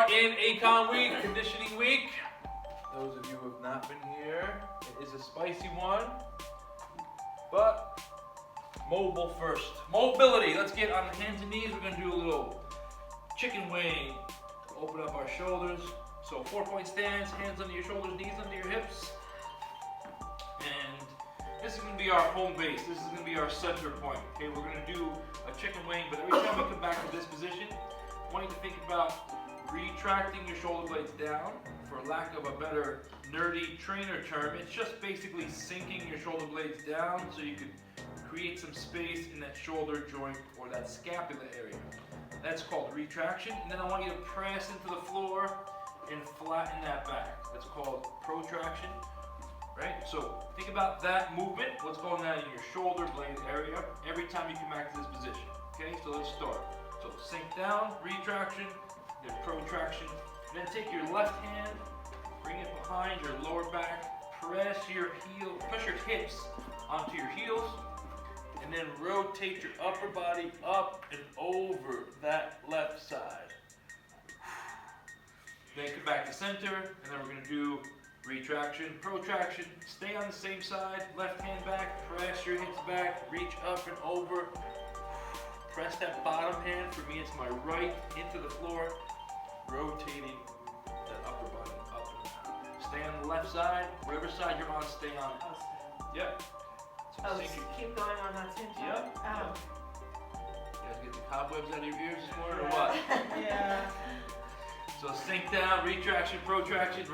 are in ACON week, conditioning week. Those of you who have not been here, it is a spicy one, but mobile first. Mobility, let's get on hands and knees. We're gonna do a little chicken wing to open up our shoulders. So 4-point stance, hands under your shoulders, knees under your hips. And this is gonna be our home base. This is gonna be our center point. Okay, we're gonna do a chicken wing, but every time we come back to this position, I want you to think about retracting your shoulder blades down. For lack of a better nerdy trainer term, it's just basically sinking your shoulder blades down so you could create some space in that shoulder joint or that scapula area. That's called retraction. And then I want you to press into the floor and flatten that back. That's called protraction, right? So think about that movement, what's going on in your shoulder blade area every time you come back to this position. Okay, so let's start. So sink down, retraction, then protraction. Then take your left hand, bring it behind your lower back, press your hips onto your heels, and then rotate your upper body up and over that left side. Then come back to center, and then we're going to do retraction, protraction. Stay on the same side, left hand back, press your hips back, reach up and over. Press that bottom hand, for me it's my right, into the floor, rotating that upper body up and down. Stay on the left side, whatever side you're on, stay on it. Yep. So keep going on that tension? Yep. Ow. You guys get the cobwebs out of your ears this morning or what? Yeah. So sink down, retraction, protraction,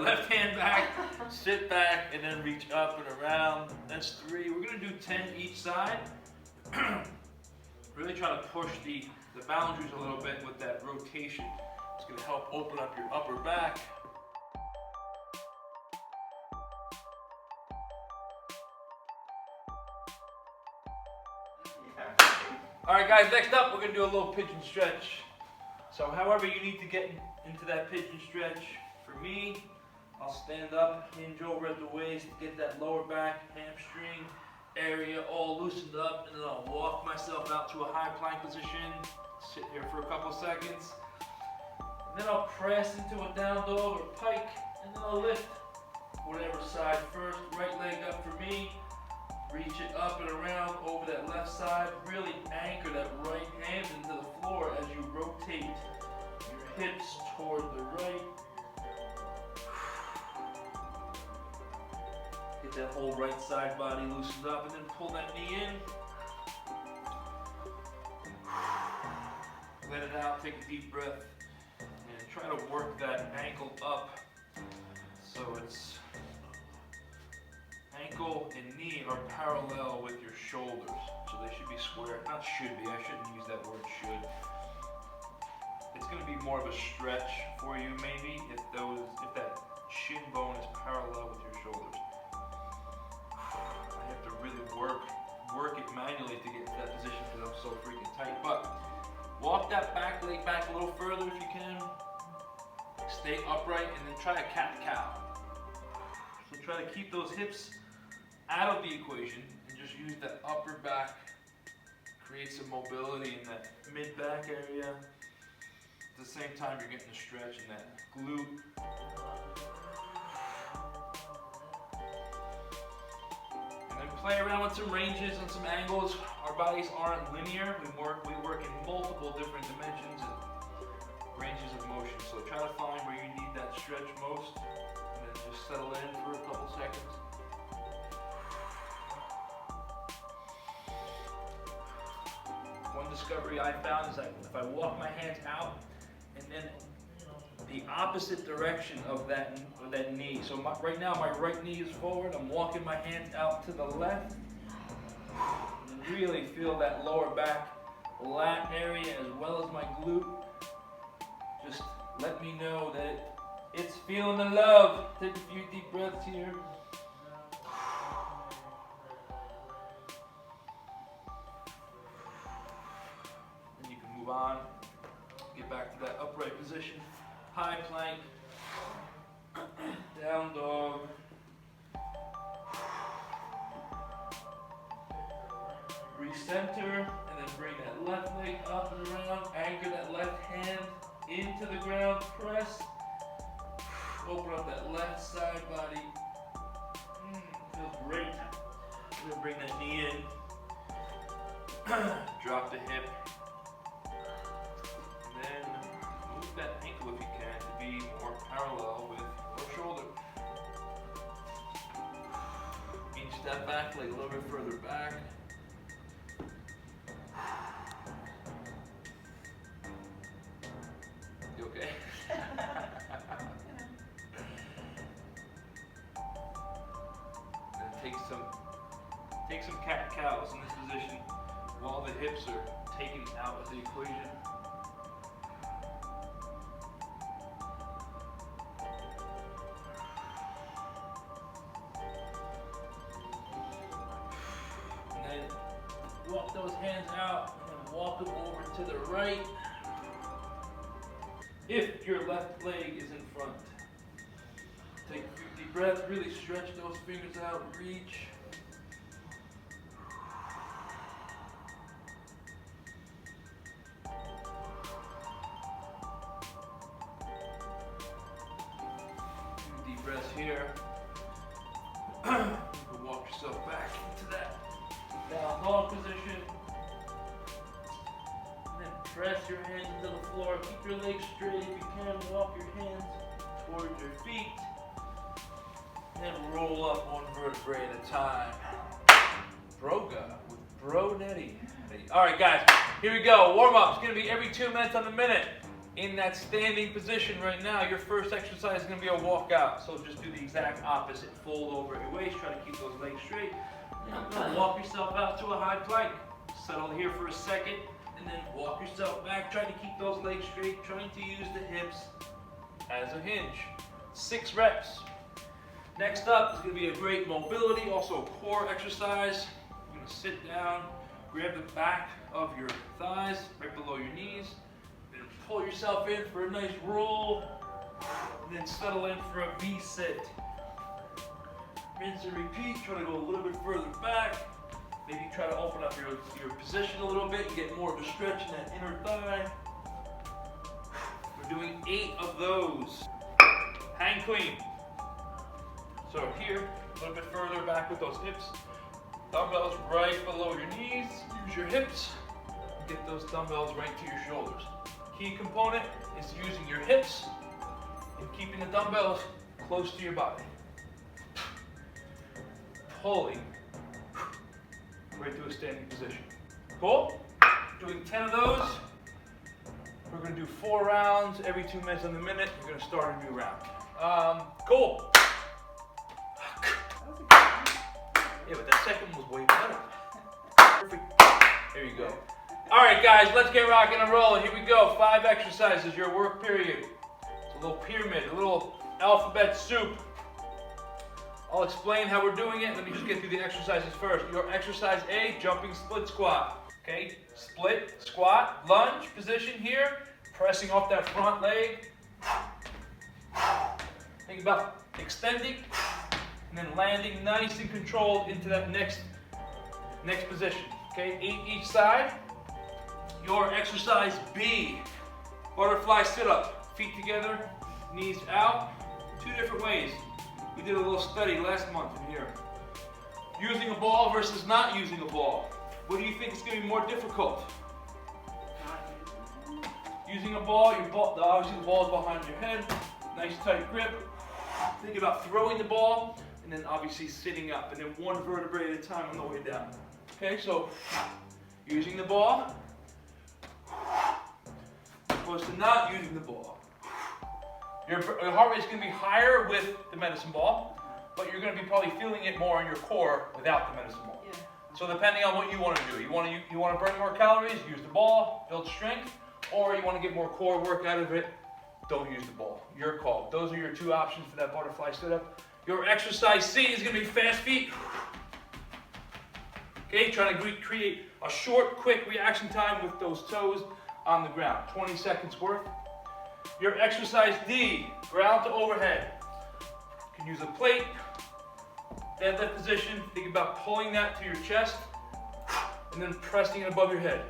left hand back, sit back, and then reach up and around. That's 3. We're gonna do 10 each side. Really try to push the boundaries a little bit with that rotation. It's going to help open up your upper back. All right, guys, next up, we're going to do a little pigeon stretch. So however you need to get into that pigeon stretch, for me, I'll stand up, hinge over at the waist, get that lower back, hamstring area all loosened up, and then I'll walk myself out to a high plank position, sit here for a couple seconds, and then I'll press into a down dog or pike, and then I'll lift whatever side first. Right leg up for me, reach it up and around over that left side, really anchor that right hand into the floor as you rotate your hips toward the right. Get that whole right side body loosened up, and then pull that knee in. Let it out, take a deep breath, and try to work that ankle up. So it's ankle and knee are parallel with your shoulders. So they should be square. Not should be, I shouldn't use that word should. It's going to be more of a stretch for you maybe if that shin bone is parallel with your shoulders. I have to really work it manually to get to that position because I'm so freaking tight. But walk that back leg back a little further if you can. Stay upright and then try a cat-cow. So try to keep those hips out of the equation and just use that upper back. Create some mobility in that mid-back area. At the same time, you're getting a stretch in that glute. Play around with some ranges and some angles. Our bodies aren't linear. We work in multiple different dimensions and ranges of motion. So try to find where you need that stretch most, and then just settle in for a couple seconds. One discovery I found is that if I walk my hands out and then the opposite direction of that knee. So right now my right knee is forward. I'm walking my hands out to the left. And really feel that lower back lat area as well as my glute. Just let me know that it's feeling the love. Take a few deep breaths here. Then you can move on. Get back to that upright position. High plank, down dog, recenter, and then bring that left leg up and around, anchor that left hand into the ground, press. Open up that left side body. Feels great. I'm gonna bring that knee in. Drop the hip. And then move that ankle if you can to be more parallel with your shoulder. Inch that back leg a little bit further back. You okay? Take some cat-cows in this position while the hips are taken out of the equation. And then walk those hands out and walk them over to the right. If your left leg is in front. Take a few deep breaths, really stretch those fingers out, reach. Deep breaths here. You can walk yourself back into that down dog position. And then press your hands into the floor. Keep your legs straight if you can. Walk your hands towards your feet. And then roll up one vertebrae at a time. Broga with Monetti. Alright guys, here we go. Warm up. It's going to be every 2 minutes on the minute. In that standing position right now, your first exercise is going to be a walkout. So just do the exact opposite. Fold over your waist, try to keep those legs straight. And walk yourself out to a high plank. Settle here for a second, and then walk yourself back. Try to keep those legs straight, trying to use the hips as a hinge. 6 reps. Next up is going to be a great mobility, also a core exercise. You're going to sit down, grab the back of your thighs right below your knees. Pull yourself in for a nice roll, and then settle in for a V-sit. Rinse and repeat, try to go a little bit further back. Maybe try to open up your position a little bit and get more of a stretch in that inner thigh. We're doing 8 of those. Hang clean. So here, a little bit further back with those hips. Dumbbells right below your knees. Use your hips. Get those dumbbells right to your shoulders. Key component is using your hips and keeping the dumbbells close to your body. Pulling right to a standing position. Cool? Doing 10 of those. We're going to do 4 rounds every 2 minutes on the minute. We're going to start a new round. Cool. Yeah, but that second was way better. Perfect. There you go. All right, guys, let's get rocking and rolling. Here we go. 5 exercises, your work period. It's a little pyramid, a little alphabet soup. I'll explain how we're doing it. Let me just get through the exercises first. Your exercise A, jumping split squat. Okay, split, squat, lunge position here. Pressing off that front leg. Think about extending and then landing nice and controlled into that next position. Okay, 8 each side. Your exercise B, butterfly sit-up. Feet together, knees out. 2 different ways. We did a little study last month in here. Using a ball versus not using a ball. What do you think is going to be more difficult? Using a ball, obviously the ball is behind your head. Nice tight grip. Think about throwing the ball and then obviously sitting up and then 1 vertebrae at a time on the way down. Okay, so using the ball. Opposed to not using the ball. Your heart rate is going to be higher with the medicine ball, but you're going to be probably feeling it more in your core without the medicine ball. Yeah. So depending on what you want to do, you want to burn more calories, use the ball, build strength, or you want to get more core work out of it, don't use the ball. Your call. Those are your 2 options for that butterfly sit-up. Your exercise C is going to be fast feet. Okay, trying to create a short, quick reaction time with those toes on the ground. 20 seconds worth. Your exercise D, ground to overhead. You can use a plate, deadlift position. Think about pulling that to your chest and then pressing it above your head.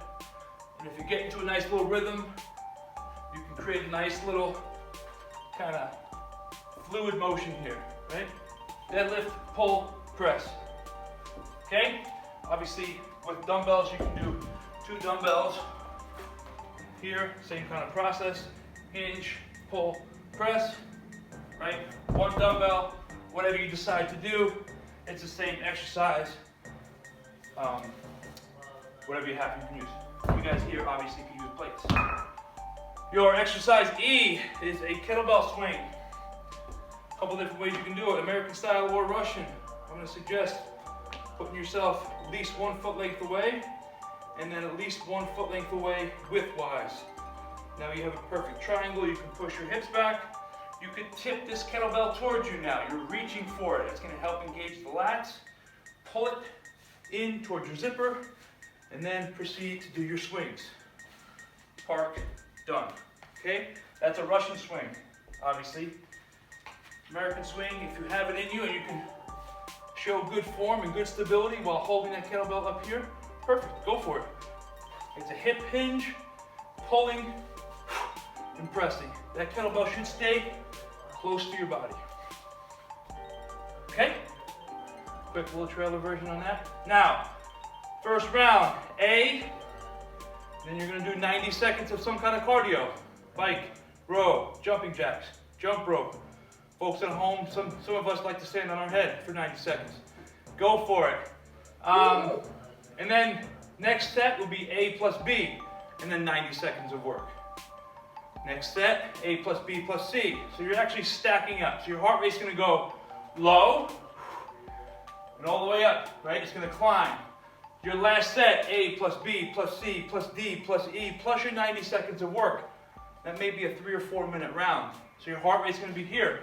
And if you get into a nice little rhythm, you can create a nice little kind of fluid motion here, right? Deadlift, pull, press. Okay? Obviously, with dumbbells, you can do 2 dumbbells. Here, same kind of process. Hinge, pull, press, right? 1 dumbbell, whatever you decide to do, it's the same exercise. Whatever you have, you can use. You guys here obviously can use plates. Your exercise E is a kettlebell swing. A couple different ways you can do it, American style or Russian. I'm going to suggest putting yourself at least 1 foot length away, and then at least 1 foot length away widthwise. Now you have a perfect triangle. You can push your hips back. You could tip this kettlebell towards you now. You're reaching for it. It's going to help engage the lats. Pull it in towards your zipper, and then proceed to do your swings. Park, done. Okay? That's a Russian swing, obviously. American swing, if you have it in you and you can show good form and good stability while holding that kettlebell up here, perfect, go for it. It's a hip hinge, pulling, and pressing. That kettlebell should stay close to your body. Okay? Quick little trailer version on that. Now, first round, A, then you're gonna do 90 seconds of some kind of cardio. Bike, row, jumping jacks, jump rope. Folks at home, some of us like to stand on our head for 90 seconds. Go for it. And then next set will be A plus B, and then 90 seconds of work. Next set, A plus B plus C. So you're actually stacking up. So your heart rate's gonna go low, and all the way up, right? It's gonna climb. Your last set, A plus B plus C plus D plus E, plus your 90 seconds of work. That may be a 3 or 4 minute round. So your heart rate's gonna be here.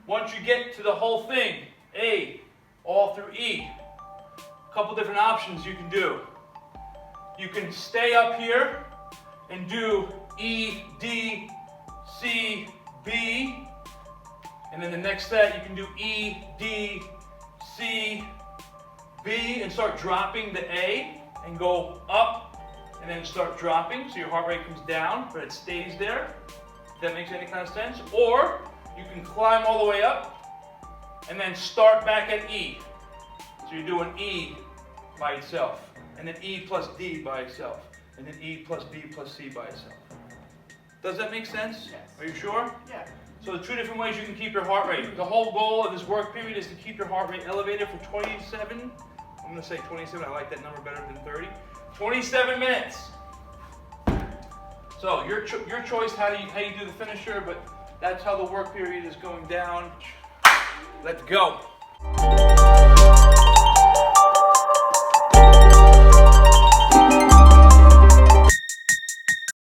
Once you get to the whole thing, A, all through E, a couple different options you can do. You can stay up here and do E, D, C, B, and then the next set you can do E, D, C, B, and start dropping the A, and go up, and then start dropping, so your heart rate comes down, but it stays there. If that makes any kind of sense. Or you can climb all the way up, and then start back at E. So you're doing E by itself, and then E plus D by itself, and then E plus B plus C by itself. Does that make sense? Yes. Are you sure? Yeah. So the 2 different ways you can keep your heart rate. The whole goal of this work period is to keep your heart rate elevated for 27, I'm gonna say 27, I like that number better than 30. 27 minutes. So your choice how you do the finisher, but that's how the work period is going down. Let's go.